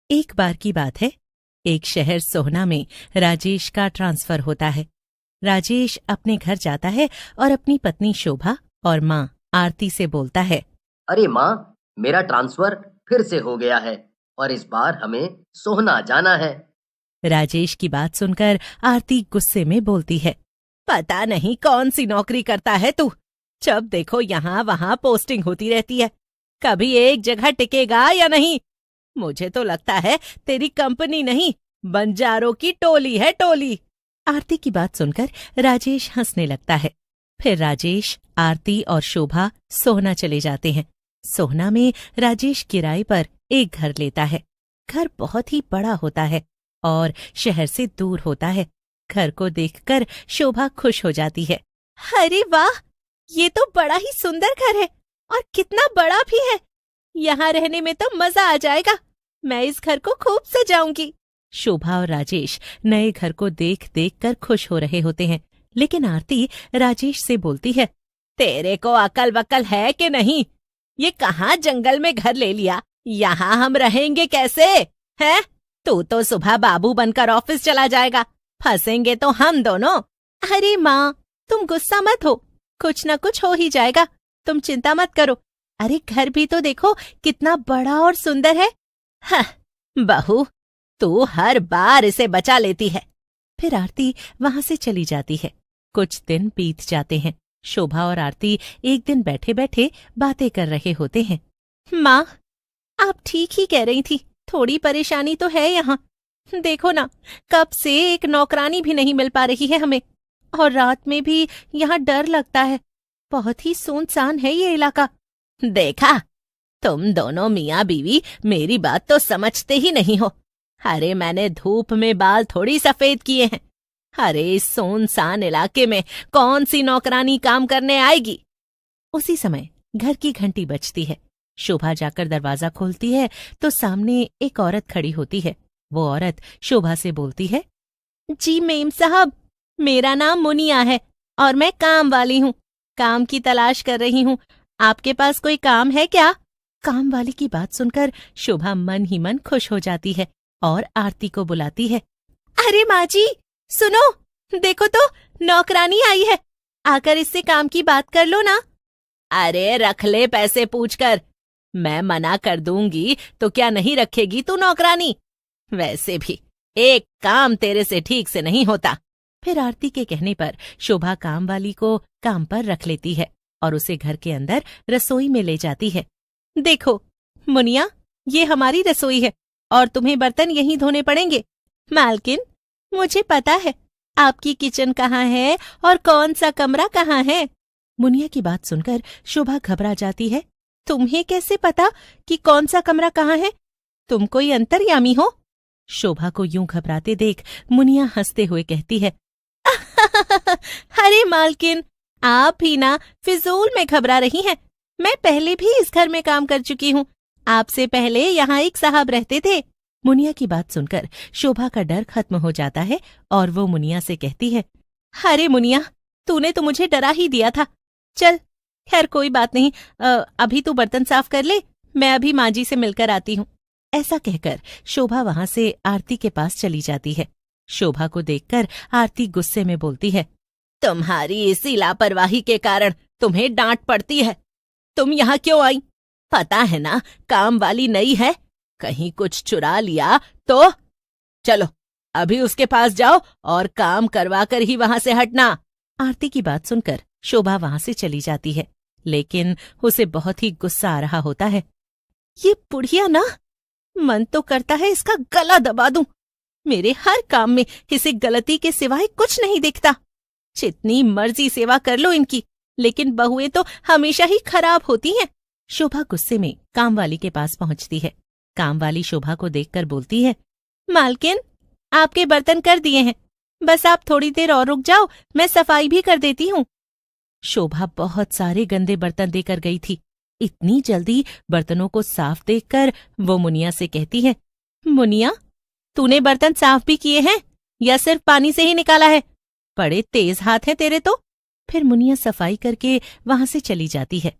एक बार की बात है, एक शहर सोहना में राजेश का ट्रांसफर होता है। राजेश अपने घर जाता है और अपनी पत्नी शोभा और माँ आरती से बोलता है। अरे माँ, मेरा ट्रांसफर फिर से हो गया है और इस बार हमें सोहना जाना है। राजेश की बात सुनकर आरती गुस्से में बोलती है, पता नहीं कौन सी नौकरी करता है तू। जब देखो यहाँ वहाँ पोस्टिंग होती रहती है, कभी एक जगह टिकेगा या नहीं। मुझे तो लगता है तेरी कंपनी नहीं, बंजारों की टोली है, टोली। आरती की बात सुनकर राजेश हंसने लगता है। फिर राजेश, आरती और शोभा सोहना चले जाते हैं। सोहना में राजेश किराए पर एक घर लेता है। घर बहुत ही बड़ा होता है और शहर से दूर होता है। घर को देखकर शोभा खुश हो जाती है। अरे वाह, ये तो बड़ा ही सुंदर घर है और कितना बड़ा भी है। यहाँ रहने में तो मजा आ जाएगा। मैं इस घर को खूब सजाऊंगी। शोभा और राजेश नए घर को देख देख कर खुश हो रहे होते हैं, लेकिन आरती राजेश से बोलती है, तेरे को अकल वकल है कि नहीं? ये कहाँ जंगल में घर ले लिया? यहाँ हम रहेंगे कैसे? हैं? तू तो सुबह बाबू बनकर ऑफिस चला जाएगा, फंसेंगे तो हम दोनों। अरे माँ, तुम गुस्सा मत हो, कुछ न कुछ हो ही जाएगा, तुम चिंता मत करो। अरे घर भी तो देखो कितना बड़ा और सुंदर है। हाँ, बहू, तू हर बार इसे बचा लेती है। फिर आरती वहां से चली जाती है। कुछ दिन बीत जाते हैं। शोभा और आरती एक दिन बैठे बैठे बातें कर रहे होते हैं। माँ, आप ठीक ही कह रही थी, थोड़ी परेशानी तो है यहाँ। देखो ना, कब से एक नौकरानी भी नहीं मिल पा रही है हमें, और रात में भी यहाँ डर लगता है। बहुत ही सुनसान है ये इलाका। देखा, तुम दोनों मियाँ बीवी मेरी बात तो समझते ही नहीं हो। अरे मैंने धूप में बाल थोड़ी सफेद किए हैं। अरे इस सुनसान इलाके में कौन सी नौकरानी काम करने आएगी? उसी समय घर की घंटी बजती है। शोभा जाकर दरवाजा खोलती है तो सामने एक औरत खड़ी होती है। वो औरत शोभा से बोलती है, जी मेम साहब, मेरा नाम मुनिया है और मैं काम वाली हूँ। काम की तलाश कर रही हूँ। आपके पास कोई काम है क्या? काम वाली की बात सुनकर शोभा मन ही मन खुश हो जाती है और आरती को बुलाती है। अरे माँ जी, सुनो, देखो तो नौकरानी आई है, आकर इससे काम की बात कर लो ना। अरे रख ले पैसे पूछकर, मैं मना कर दूंगी तो क्या नहीं रखेगी तू नौकरानी? वैसे भी एक काम तेरे से ठीक से नहीं होता। फिर आरती के कहने पर शोभा काम वाली को काम पर रख लेती है और उसे घर के अंदर रसोई में ले जाती है। देखो मुनिया, ये हमारी रसोई है और तुम्हें बर्तन यहीं धोने पड़ेंगे। मालकिन, मुझे पता है आपकी किचन कहाँ है और कौन सा कमरा कहाँ है। मुनिया की बात सुनकर शोभा घबरा जाती है। तुम्हें कैसे पता कि कौन सा कमरा कहाँ है? तुम कोई अंतर्यामी हो? शोभा को यूं घबराते देख मुनिया हंसते हुए कहती है, अरे मालकिन, आप ही ना फिजूल में घबरा रही हैं। मैं पहले भी इस घर में काम कर चुकी हूँ। आपसे पहले यहाँ एक साहब रहते थे। मुनिया की बात सुनकर शोभा का डर खत्म हो जाता है और वो मुनिया से कहती है, अरे मुनिया, तूने तो मुझे डरा ही दिया था। चल, खैर कोई बात नहीं, अभी तू बर्तन साफ कर ले, मैं अभी माँ जी से मिलकर आती हूँ। ऐसा कहकर शोभा वहां से आरती के पास चली जाती है। शोभा को देखकर आरती गुस्से में बोलती है, तुम्हारी इसी लापरवाही के कारण तुम्हें डांट पड़ती है। तुम यहाँ क्यों आई? पता है ना, काम वाली नई है, कहीं कुछ चुरा लिया तो? चलो अभी उसके पास जाओ और काम करवा कर ही वहां से हटना। आरती की बात सुनकर शोभा वहां से चली जाती है, लेकिन उसे बहुत ही गुस्सा आ रहा होता है। ये बुढ़िया ना, मन तो करता है इसका गला दबा दूं। मेरे हर काम में इसे गलती के सिवाय कुछ नहीं दिखता। जितनी मर्जी सेवा कर लो इनकी, लेकिन बहुएं तो हमेशा ही खराब होती हैं। शोभा गुस्से में कामवाली के पास पहुंचती है। कामवाली शोभा को देखकर बोलती है, मालकिन, आपके बर्तन कर दिए हैं, बस आप थोड़ी देर और रुक जाओ, मैं सफाई भी कर देती हूँ। शोभा बहुत सारे गंदे बर्तन देकर गई थी। इतनी जल्दी बर्तनों को साफ देखकर वो मुनिया से कहती है, मुनिया, तूने बर्तन साफ भी किए हैं या सिर्फ पानी से ही निकाला है? बड़े तेज हाथ हैं तेरे तो। फिर मुनिया सफाई करके वहां से चली जाती है।